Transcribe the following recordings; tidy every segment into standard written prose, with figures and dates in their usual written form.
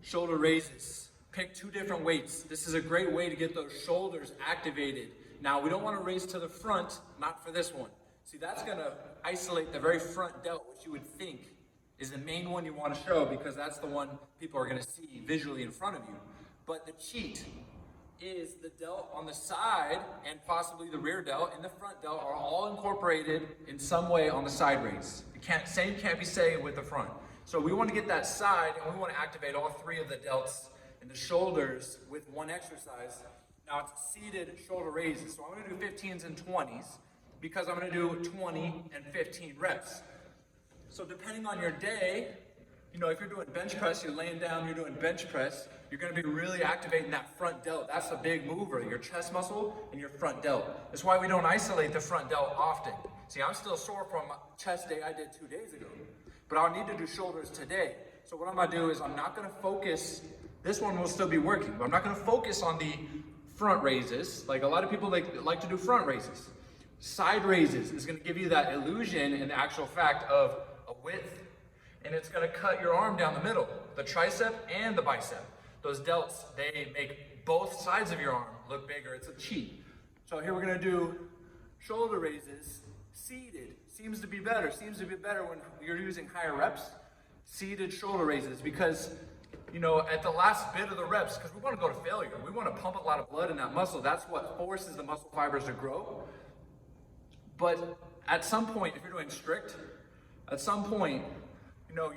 Shoulder raises. Pick 2 different weights. This is a great way to get those shoulders activated. Now, we don't want to raise to the front, not for this one. See, that's going to isolate the very front delt, which you would think is the main one you want to show because that's the one people are going to see visually in front of you. But the cheat is the delt on the side and possibly the rear delt and the front delt are all incorporated in some way on the side raise. Same can't be said with the front. So we want to get that side and we want to activate all 3 of the delts and the shoulders with one exercise. Now it's seated shoulder raises. So I'm going to do 15s and 20s because I'm going to do 20 and 15 reps. So depending on your day, if you're doing bench press, you're laying down, you're doing bench press, you're going to be really activating that front delt. That's a big mover, your chest muscle and your front delt. That's why we don't isolate the front delt often. See, I'm still sore from chest day I did 2 days ago, but I'll need to do shoulders today. So what I'm going to do is I'm not going to focus, this one will still be working, but I'm not going to focus on the front raises. Like a lot of people like to do front raises. Side raises is going to give you that illusion and the actual fact of a width, and it's going to cut your arm down the middle, the tricep and the bicep. Those delts, they make both sides of your arm look bigger. It's a cheat. So here we're going to do shoulder raises, seated. Seems to be better when you're using higher reps. Seated shoulder raises because, at the last bit of the reps, because we want to go to failure. We want to pump a lot of blood in that muscle. That's what forces the muscle fibers to grow. But at some point, if you're doing strict, at some point,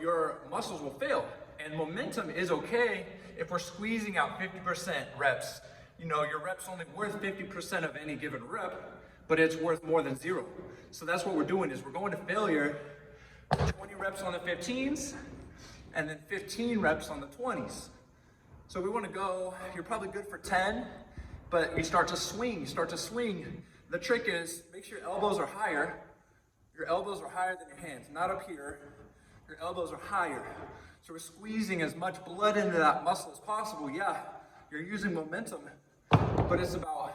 your muscles will fail. And momentum is okay if we're squeezing out 50% reps. Your rep's only worth 50% of any given rep, but it's worth more than 0. So that's what we're doing is we're going to failure, 20 reps on the 15s, and then 15 reps on the 20s. So we want to go, you're probably good for 10, but you start to swing. The trick is, make sure your elbows are higher. Your elbows are higher than your hands, not up here. Your elbows are higher. So we're squeezing as much blood into that muscle as possible. Yeah, you're using momentum, but it's about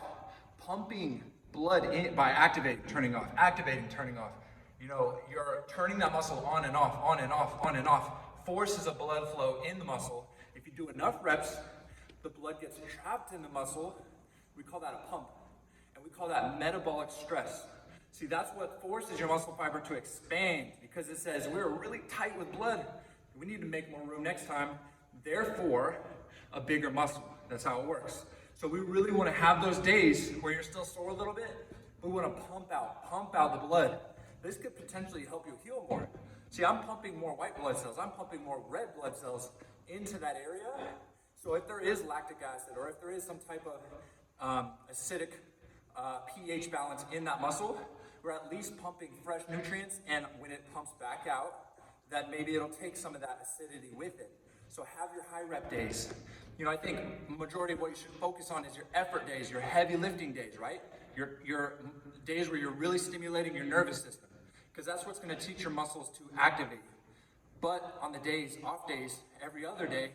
pumping blood in by activating, turning off, you're turning that muscle on and off, forces a blood flow in the muscle. If you do enough reps, the blood gets trapped in the muscle. We call that a pump, and we call that metabolic stress. See, that's what forces your muscle fiber to expand because it says we're really tight with blood. We need to make more room next time, therefore, a bigger muscle. That's how it works. So we really want to have those days where you're still sore a little bit, but we want to pump out the blood. This could potentially help you heal more. See, I'm pumping more white blood cells. I'm pumping more red blood cells into that area. So if there is lactic acid or if there is some type of acidic pH balance in that muscle, we're at least pumping fresh nutrients, and when it pumps back out, that maybe it'll take some of that acidity with it. So have your high rep days. I think majority of what you should focus on is your effort days, your heavy lifting days, right? Your days where you're really stimulating your nervous system, because that's what's going to teach your muscles to activate. But on the days, off days, every other day,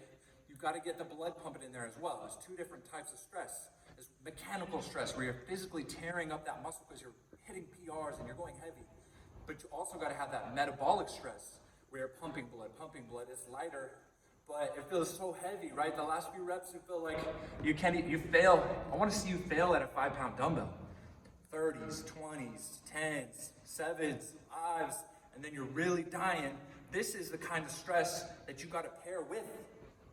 you've got to get the blood pumping in there as well. There's 2 different types of stress. There's mechanical stress, where you're physically tearing up that muscle because you're hitting PRs and you're going heavy. But you also got to have that metabolic stress, where you're pumping blood. It's lighter, but it feels so heavy, right? The last few reps, you feel like you fail. I want to see you fail at a 5-pound dumbbell. 30s, 20s, 10s, 7s, 5s, and then you're really dying. This is the kind of stress that you got to pair with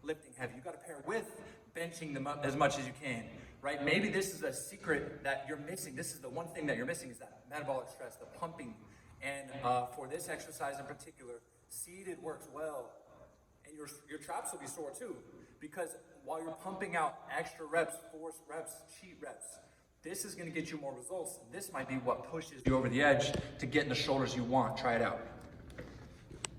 lifting heavy. You got to pair with benching them up as much as you can, right? Maybe this is a secret that you're missing. This is the one thing that you're missing is that metabolic stress, the pumping. And for this exercise in particular, seated works well. And your traps will be sore too, because while you're pumping out extra reps, force reps, cheat reps, this is going to get you more results. This might be what pushes you over the edge to get in the shoulders you want. Try it out.